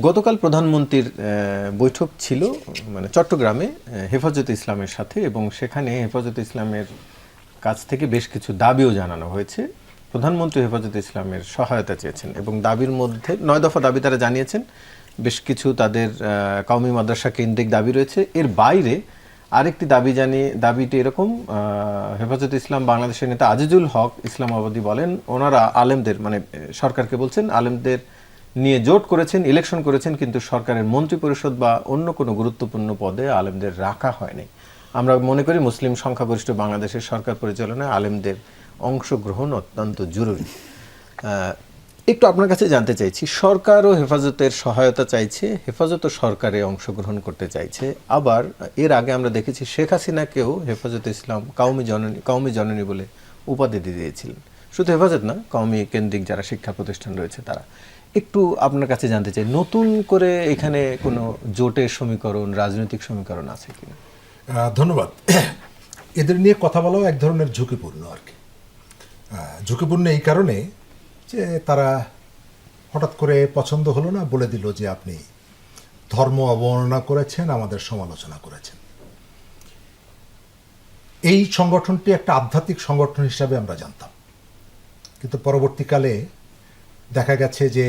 গতকাল প্রধানমন্ত্রীর বৈঠক ছিল মানে চট্টগ্রামে হেফাজতে ইসলামের সাথে, এবং সেখানে হেফাজতে ইসলামের কাছ থেকে বেশ কিছু দাবিও জানানো হয়েছে। প্রধানমন্ত্রী হেফাজতে ইসলামের সহায়তা চেয়েছেন এবং দাবির মধ্যে 9 দফা দাবি তারা জানিয়েছেন। বেশ কিছু তাদের কওমি মাদ্রাসা কেন্দ্রিক দাবি রয়েছে। এর বাইরে আরেকটি দাবিটি এরকম, হেফাজতে ইসলাম বাংলাদেশের নেতা আজিজুল হক ইসলামাবাদী বলেন, ওনারা আলেমদের মানে সরকারকে বলছেন আলেমদের নিয়ে জোট করেছেন, ইলেকশন করেছেন, কিন্তু সরকারের মন্ত্রী পরিষদ বা অন্য কোনো গুরুত্বপূর্ণ পদে আলেমদের রাখা হয়নি। আমরা মনে করি মুসলিম সংখ্যাগরিষ্ঠ বাংলাদেশের সরকার পরিচালনায় আলেমদের অংশগ্রহণ অত্যন্ত জরুরি। একটু আপনার কাছে জানতে চাইছি, সরকারও হেফাজতের সহায়তা চাইছে, হেফাজতও সরকারে অংশগ্রহণ করতে চাইছে। আবার এর আগে আমরা দেখেছি শেখ হাসিনাকেও হেফাজতে ইসলাম কওমি জননী বলে উপাধি দিয়ে দিয়েছিলেন। শুধু হেফাজত না, কওমি কেন্দ্রিক যারা শিক্ষা প্রতিষ্ঠান রয়েছে তারা। একটু আপনার কাছে জানতে চাই, নতুন করে এখানে কোনো জোটের সমীকরণ, রাজনৈতিক সমীকরণ আছে কিনা? ধন্যবাদ। এদের নিয়ে কথা বলাও এক ধরনের ঝুঁকিপূর্ণ আর কি। ঝুঁকিপূর্ণ এই কারণে যে তারা হঠাৎ করে পছন্দ হলো না, বলে দিল যে আপনি ধর্ম অবমাননা করেছেন, আমাদের সমালোচনা করেছেন। এই সংগঠনটি একটা আধ্যাত্মিক সংগঠন হিসাবে আমরা জানতাম, কিন্তু পরবর্তীকালে দেখা গেছে যে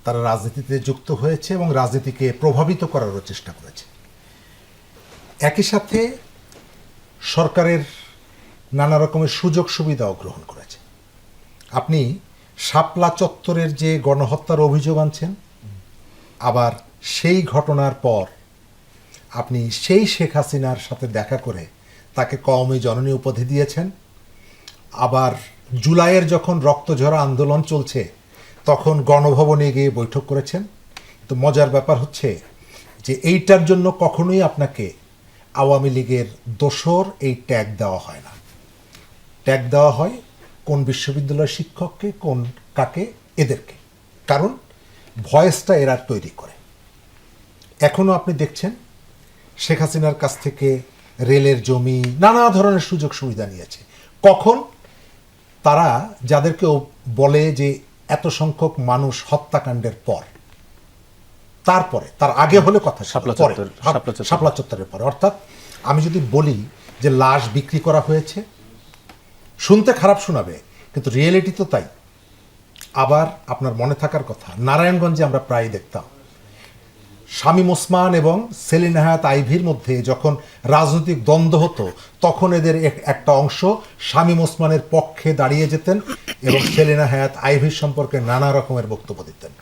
তারা রাজনীতিতে যুক্ত হয়েছে এবং রাজনীতিকে প্রভাবিত করারও চেষ্টা করেছে। একই সাথে সরকারের নানা রকমের সুযোগ সুবিধাও গ্রহণ করেছে। আপনি শাপলা চত্বরের যে গণহত্যার অভিযোগ আনছেন, আবার সেই ঘটনার পর আপনি সেই শেখ হাসিনার সাথে দেখা করে তাকে কওমি জননী উপাধি দিয়েছেন। আবার জুলাইয়ের যখন রক্তঝরা আন্দোলন চলছে তখন গণভবনে গিয়ে বৈঠক করেছেন। তো মজার ব্যাপার হচ্ছে যে এইটার জন্য কখনোই আপনাকে আওয়ামী লীগের দোসর এই ট্যাগ দেওয়া হয় না। ট্যাগ দেওয়া হয় কোন বিশ্ববিদ্যালয়ের শিক্ষককে, কোন কাকে, এদেরকে। কারণ ভয়েসটা এরা তৈরি করে। এখনও আপনি দেখছেন শেখ হাসিনার কাছ থেকে রেলের জমি, নানা ধরনের সুযোগ সুবিধা নিয়েছে। কখন? তারা যাদেরকে বলে যে এত সংখ্যক মানুষ হত্যাকাণ্ডের পর, তারপরে, তার আগে হলে কথা শাপলা চত্বরের পরে। অর্থাৎ আমি যদি বলি যে লাশ বিক্রি করা হয়েছে, শুনতে খারাপ শোনাবে, কিন্তু রিয়েলিটি তো তাই। আবার আপনার মনে থাকার কথা, নারায়ণগঞ্জে আমরা প্রায় দেখতাম শামীম ওসমান এবং সেলিনা হায়াত আইভীর মধ্যে যখন রাজনৈতিক দ্বন্দ্ব হতো তখন এদের একটা অংশ শামীম ওসমানের পক্ষে দাঁড়িয়ে যেতেন এবং সেলিনা হায়াত আইভীর সম্পর্কে নানা রকমের বক্তব্য দিতেন।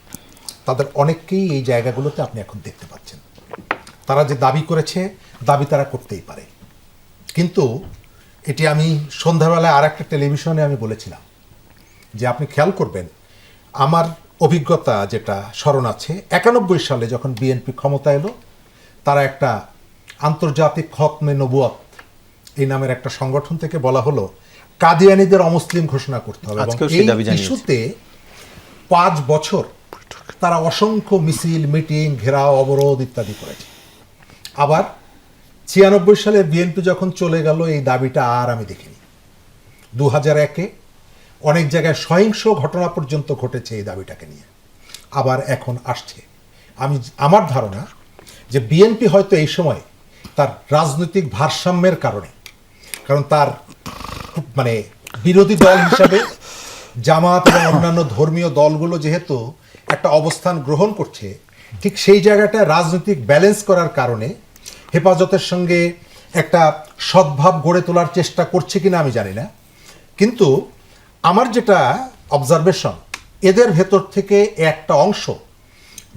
তাদের অনেককেই এই জায়গাগুলোতে আপনি এখন দেখতে পাচ্ছেন। তারা যে দাবি করেছে, দাবি তারা করতেই পারে, কিন্তু এটি আমি সন্ধ্যাবেলায় আর একটা টেলিভিশনে আমি বলেছিলাম যে আপনি খেয়াল করবেন, আমার অভিজ্ঞতা যেটা স্মরণ আছে, 91 সালে যখন বিএনপি ক্ষমতা এলো, তারা একটা আন্তর্জাতিক খতমে নবুয়ত এই নামের একটা সংগঠন থেকে বলা হলো কাদিয়ানীদের অমুসলিম ঘোষণা করতে হবে। এবং এই ইস্যুতে 5 বছর তারা অসংখ্য মিছিল, মিটিং, ঘেরাও, অবরোধ ইত্যাদি করেছে। আবার 96 সালে বিএনপি যখন চলে গেল, এই দাবিটা আর আমি দেখিনি। 2001-এ অনেক জায়গায় সহিংস ঘটনা পর্যন্ত ঘটেছে এই দাবিটাকে নিয়ে। আবার এখন আসছে। আমার ধারণা যে বিএনপি হয়তো এই সময় তার রাজনৈতিক ভারসাম্যের কারণে, কারণ তার মানে বিরোধী দল হিসাবে জামাত এবং অন্যান্য ধর্মীয় দলগুলো যেহেতু একটা অবস্থান গ্রহণ করছে, ঠিক সেই জায়গাটা রাজনৈতিক ব্যালেন্স করার কারণে হেফাজতের সঙ্গে একটা সদ্ভাব গড়ে তোলার চেষ্টা করছে কিনা আমি জানি না। কিন্তু আমার যেটা অবজারভেশন, এদের ভেতর থেকে একটা অংশ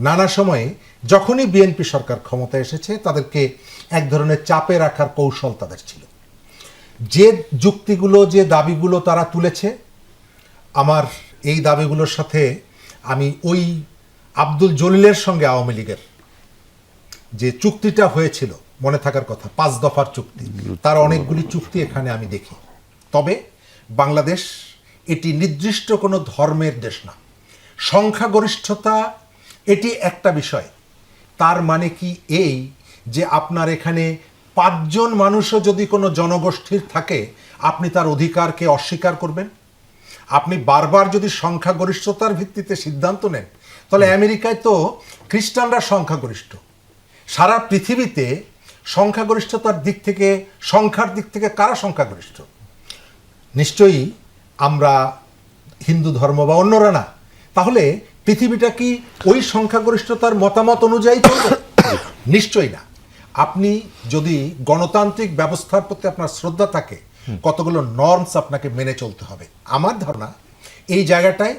নানা সময়ে যখনই বিএনপি সরকার ক্ষমতায় এসেছে তাদেরকে এক ধরনের চাপে রাখার কৌশল তাদের ছিল। যে যুক্তিগুলো, যে দাবিগুলো তারা তুলেছে, আমার এই দাবিগুলোর সাথে আমি ওই আব্দুল জলিলের সঙ্গে আওয়ামী লীগের যে চুক্তিটা হয়েছিল, মনে থাকার কথা 5 দফার চুক্তি, তার অনেকগুলি চুক্তি এখানে আমি দেখি। তবে বাংলাদেশ এটি নির্দিষ্ট কোনো ধর্মের দেশ না। সংখ্যাগরিষ্ঠতা এটি একটা বিষয়। তার মানে কি এই যে আপনার এখানে 5 জন মানুষও যদি কোনো জনগোষ্ঠীর থাকে, আপনি তার অধিকারকে অস্বীকার করবেন? আপনি বারবার যদি সংখ্যাগরিষ্ঠতার ভিত্তিতে সিদ্ধান্ত নেন, তাহলে আমেরিকায় তো খ্রিস্টানরা সংখ্যাগরিষ্ঠ, সারা পৃথিবীতে সংখ্যাগরিষ্ঠতার দিক থেকে, সংখ্যার দিক থেকে কারা সংখ্যাগরিষ্ঠ? নিশ্চয়ই আমরা হিন্দু ধর্ম বা অন্যরা না। তাহলে পৃথিবীটা কি ওই সংখ্যাগরিষ্ঠতার মতামত অনুযায়ী চলবে? নিশ্চয়ই না। আপনি যদি গণতান্ত্রিক ব্যবস্থার প্রতি আপনার শ্রদ্ধা থাকে, কতগুলো নর্মস আপনাকে মেনে চলতে হবে। আমার ধারণা এই জায়গাটায়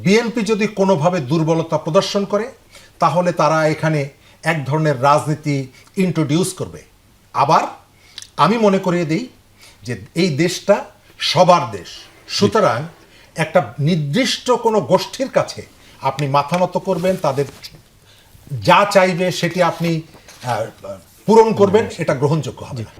বিএনপি যদি কোনোভাবে দুর্বলতা প্রদর্শন করে, তাহলে তারা এখানে এক ধরনের রাজনীতি ইন্ট্রোডিউস করবে। আবার আমি মনে করিয়ে দিই যে এই দেশটা সবার দেশ, সুতরাং একটা নির্দিষ্ট কোনো গোষ্ঠীর কাছে আপনি মাথা নত করবেন, তাদের যা চাইবে সেটি আপনি পূরণ করবেন, এটা গ্রহণযোগ্য হবে না।